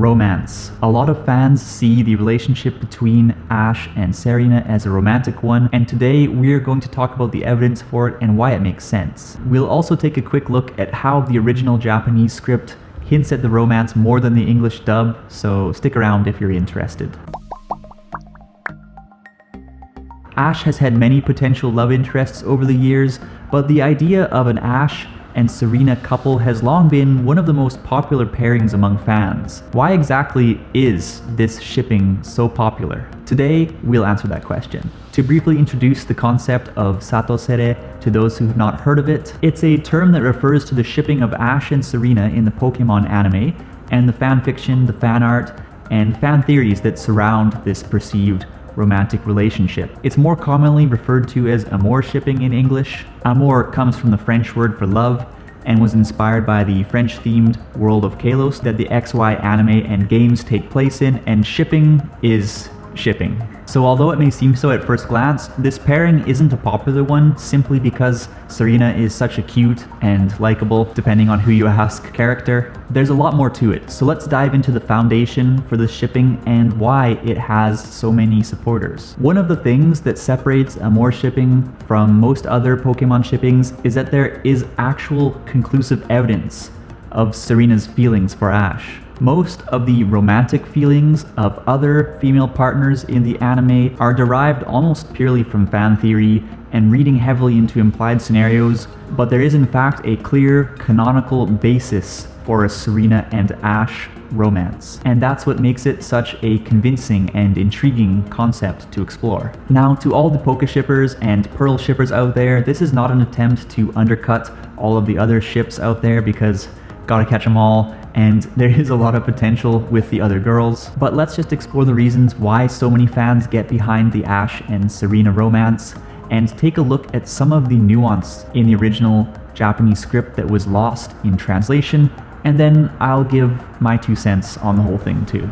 romance. A lot of fans see the relationship between Ash and Serena as a romantic one, and today we're going to talk about the evidence for it and why it makes sense. We'll also take a quick look at how the original Japanese script hints at the romance more than the English dub, so stick around if you're interested. Ash has had many potential love interests over the years, but the idea of an Ash and Serena couple has long been one of the most popular pairings among fans. Why exactly is this shipping so popular? Today, we'll answer that question. To briefly introduce the concept of satosere to those who have not heard of it, it's a term that refers to the shipping of Ash and Serena in the Pokemon anime, and the fanfiction, the fan art, and fan theories that surround this perceived romantic relationship. It's more commonly referred to as Amourshipping in English. Amour comes from the French word for love and was inspired by the French-themed world of Kalos that the XY anime and games take place in, and shipping is shipping. So although it may seem so at first glance, this pairing isn't a popular one simply because Serena is such a cute and likable, depending on who you ask, character. There's a lot more to it, so let's dive into the foundation for this shipping and why it has so many supporters. One of the things that separates Amourshipping from most other Pokemon shippings is that there is actual conclusive evidence of Serena's feelings for Ash. Most of the romantic feelings of other female partners in the anime are derived almost purely from fan theory and reading heavily into implied scenarios, but there is in fact a clear canonical basis for a Serena and Ash romance, and that's what makes it such a convincing and intriguing concept to explore. Now, to all the Poke shippers and Pearl shippers out there, this is not an attempt to undercut all of the other ships out there, because gotta catch them all, and there is a lot of potential with the other girls. But let's just explore the reasons why so many fans get behind the Ash and Serena romance, and take a look at some of the nuance in the original Japanese script that was lost in translation, and then I'll give my 2 cents on the whole thing too.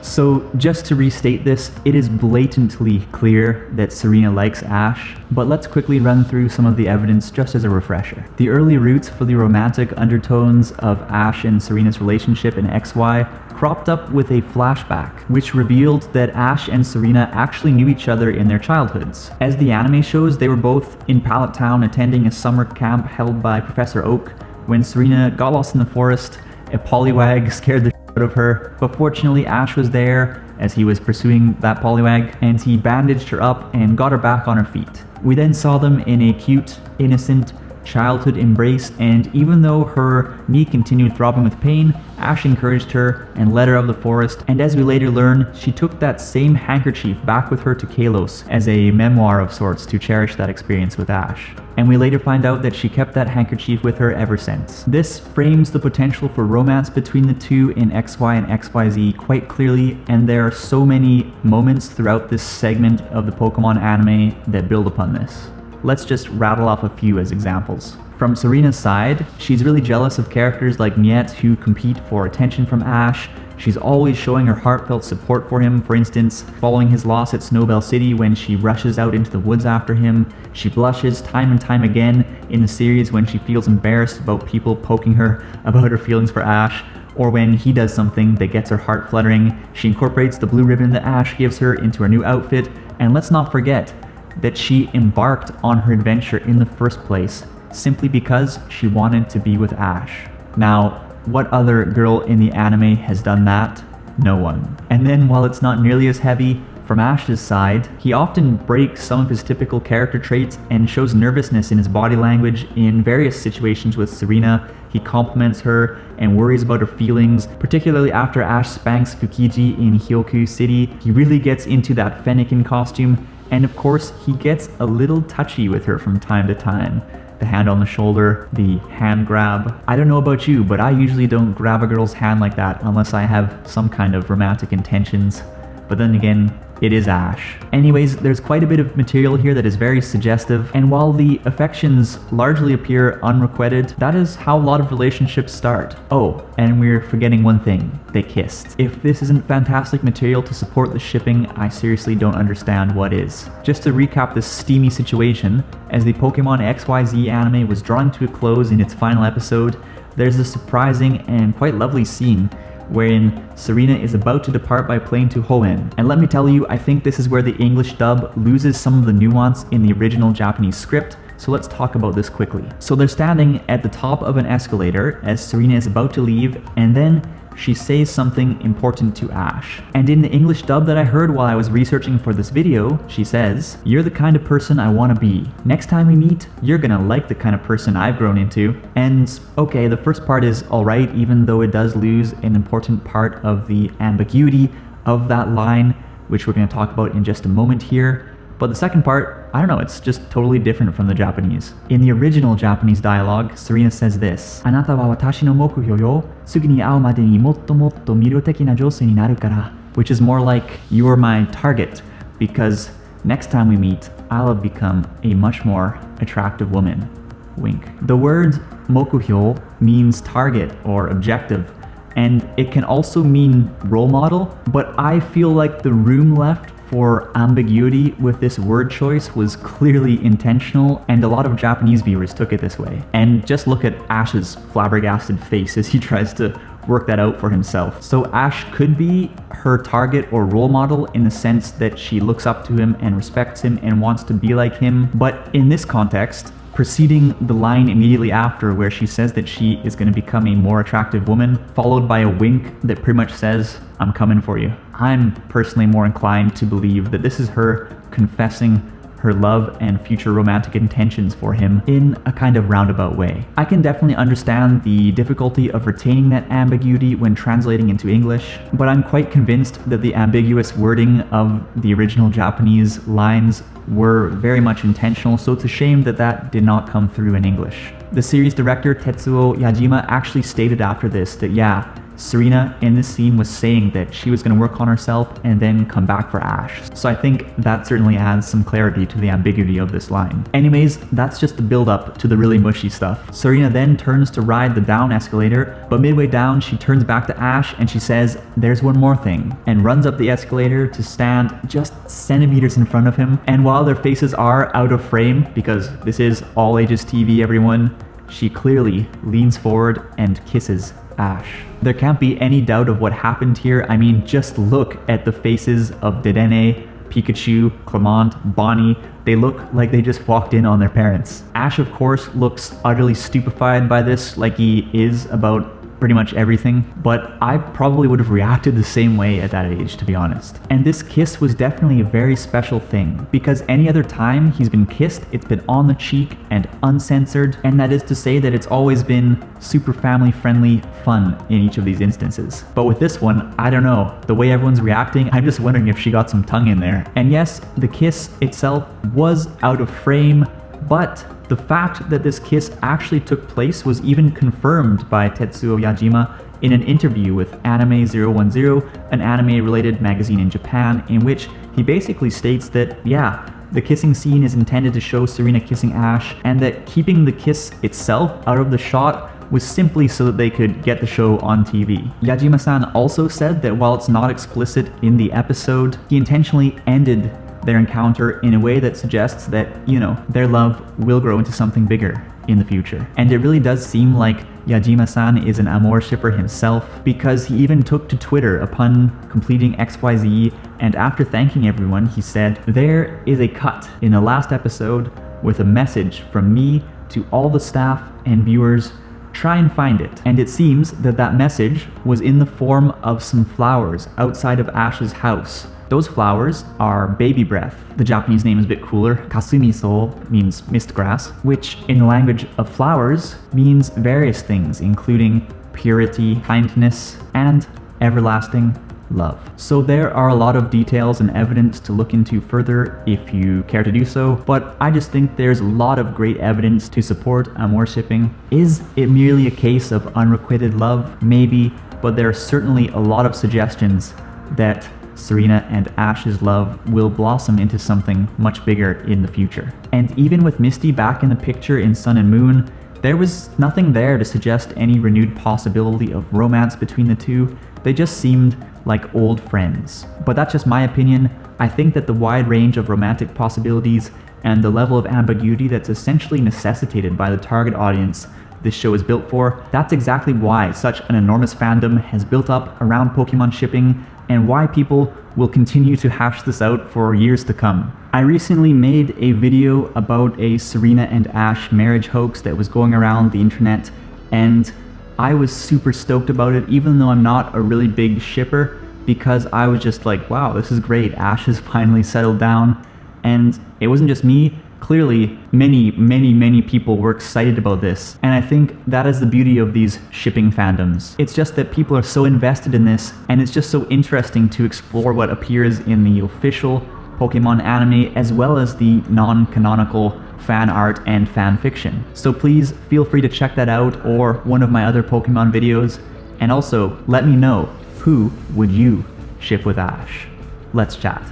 So just to restate this, it is blatantly clear that Serena likes Ash, but let's quickly run through some of the evidence just as a refresher. The early roots for the romantic undertones of Ash and Serena's relationship in XY cropped up with a flashback, which revealed that Ash and Serena actually knew each other in their childhoods. As the anime shows, they were both in Pallet Town attending a summer camp held by Professor Oak. When Serena got lost in the forest, a Poliwag scared the out of her, but fortunately Ash was there as he was pursuing that Poliwag, and he bandaged her up and got her back on her feet. We then saw them in a cute, innocent childhood embrace, and even though her knee continued throbbing with pain, Ash encouraged her and led her out of the forest, and as we later learn, she took that same handkerchief back with her to Kalos as a memoir of sorts to cherish that experience with Ash. And we later find out that she kept that handkerchief with her ever since. This frames the potential for romance between the two in XY and XYZ quite clearly, and there are so many moments throughout this segment of the Pokemon anime that build upon this. Let's just rattle off a few as examples. From Serena's side, she's really jealous of characters like Miette who compete for attention from Ash. She's always showing her heartfelt support for him, for instance, following his loss at Snowbell City when she rushes out into the woods after him. She blushes time and time again in the series when she feels embarrassed about people poking her about her feelings for Ash, or when he does something that gets her heart fluttering. She incorporates the blue ribbon that Ash gives her into her new outfit, and let's not forget that she embarked on her adventure in the first place simply because she wanted to be with Ash. Now, what other girl in the anime has done that? No one. And then while it's not nearly as heavy, from Ash's side, he often breaks some of his typical character traits and shows nervousness in his body language in various situations with Serena. He compliments her and worries about her feelings, particularly after Ash spanks Fukiji in Hyoku City. He really gets into that Fennekin costume, and of course, he gets a little touchy with her from time to time. The hand on the shoulder, the hand grab. I don't know about you, but I usually don't grab a girl's hand like that unless I have some kind of romantic intentions. But then again, it is Ash. Anyways, there's quite a bit of material here that is very suggestive, and while the affections largely appear unrequited, that is how a lot of relationships start. Oh, and we're forgetting one thing. They kissed. If this isn't fantastic material to support the shipping, I seriously don't understand what is. Just to recap this steamy situation, as the Pokemon XYZ anime was drawing to a close in its final episode, there's a surprising and quite lovely scene wherein Serena is about to depart by plane to Hoenn. And let me tell you, I think this is where the English dub loses some of the nuance in the original Japanese script, so let's talk about this quickly. So they're standing at the top of an escalator as Serena is about to leave, and then she says something important to Ash. And in the English dub that I heard while I was researching for this video, she says, "You're the kind of person I want to be. Next time we meet, you're gonna like the kind of person I've grown into." And okay, the first part is alright, even though it does lose an important part of the ambiguity of that line, which we're gonna talk about in just a moment here. But the second part, I don't know, it's just totally different from the Japanese. In the original Japanese dialogue, Serena says this, "Anata wa watashi no mokuhyou yo, tsugi ni au made ni motto motto miroteki na jousei ni naru kara," which is more like, "You are my target, because next time we meet, I'll have become a much more attractive woman." Wink. The word mokuhyou means target or objective, and it can also mean role model, but I feel like the room left for ambiguity with this word choice was clearly intentional, and a lot of Japanese viewers took it this way. And just look at Ash's flabbergasted face as he tries to work that out for himself. So Ash could be her target or role model in the sense that she looks up to him and respects him and wants to be like him, but in this context, preceding the line immediately after where she says that she is going to become a more attractive woman, followed by a wink that pretty much says, "I'm coming for you." I'm personally more inclined to believe that this is her confessing her love and future romantic intentions for him in a kind of roundabout way. I can definitely understand the difficulty of retaining that ambiguity when translating into English, but I'm quite convinced that the ambiguous wording of the original Japanese lines were very much intentional, so it's a shame that that did not come through in English. The series director Tetsuo Yajima actually stated after this that yeah, Serena in this scene was saying that she was going to work on herself and then come back for Ash. So I think that certainly adds some clarity to the ambiguity of this line. Anyways, that's just the build up to the really mushy stuff. Serena then turns to ride the down escalator, but midway down she turns back to Ash and she says, "There's one more thing," and runs up the escalator to stand just centimeters in front of him. And while their faces are out of frame, because this is all ages TV everyone, she clearly leans forward and kisses Ash. There can't be any doubt of what happened here. I mean, just look at the faces of Dedenne, Pikachu, Clement, Bonnie. They look like they just walked in on their parents. Ash, of course, looks utterly stupefied by this, like he is about pretty much everything, but I probably would have reacted the same way at that age, to be honest. And this kiss was definitely a very special thing, because any other time he's been kissed, it's been on the cheek and uncensored, and that is to say that it's always been super family-friendly fun in each of these instances. But with this one, I don't know, the way everyone's reacting, I'm just wondering if she got some tongue in there. And yes, the kiss itself was out of frame, but the fact that this kiss actually took place was even confirmed by Tetsuo Yajima in an interview with Anime 010, an anime-related magazine in Japan, in which he basically states that, yeah, the kissing scene is intended to show Serena kissing Ash, and that keeping the kiss itself out of the shot was simply so that they could get the show on TV. Yajima-san also said that while it's not explicit in the episode, he intentionally ended their encounter in a way that suggests that, you know, their love will grow into something bigger in the future. And it really does seem like Yajima-san is an amour shipper himself, because he even took to Twitter upon completing XYZ, and after thanking everyone, he said, "There is a cut in the last episode with a message from me to all the staff and viewers. Try and find it." And it seems that that message was in the form of some flowers outside of Ash's house. Those flowers are baby breath. The Japanese name is a bit cooler. Kasumiso means mist grass, which in the language of flowers means various things, including purity, kindness, and everlasting love. So there are a lot of details and evidence to look into further if you care to do so, but I just think there's a lot of great evidence to support amour-shipping. Is it merely a case of unrequited love? Maybe, but there are certainly a lot of suggestions that Serena and Ash's love will blossom into something much bigger in the future. And even with Misty back in the picture in Sun and Moon, there was nothing there to suggest any renewed possibility of romance between the two. They just seemed like old friends. But that's just my opinion. I think that the wide range of romantic possibilities and the level of ambiguity that's essentially necessitated by the target audience this show is built for. That's exactly why such an enormous fandom has built up around Pokemon shipping, and why people will continue to hash this out for years to come. I recently made a video about a Serena and Ash marriage hoax that was going around the internet, and I was super stoked about it, even though I'm not a really big shipper, because I was just like, wow, this is great. Ash has finally settled down. And it wasn't just me. Clearly, many people were excited about this. And I think that is the beauty of these shipping fandoms. It's just that people are so invested in this, and it's just so interesting to explore what appears in the official Pokemon anime, as well as the non-canonical fan art and fan fiction. So please feel free to check that out, or one of my other Pokemon videos, and also let me know, who would you ship with Ash? Let's chat.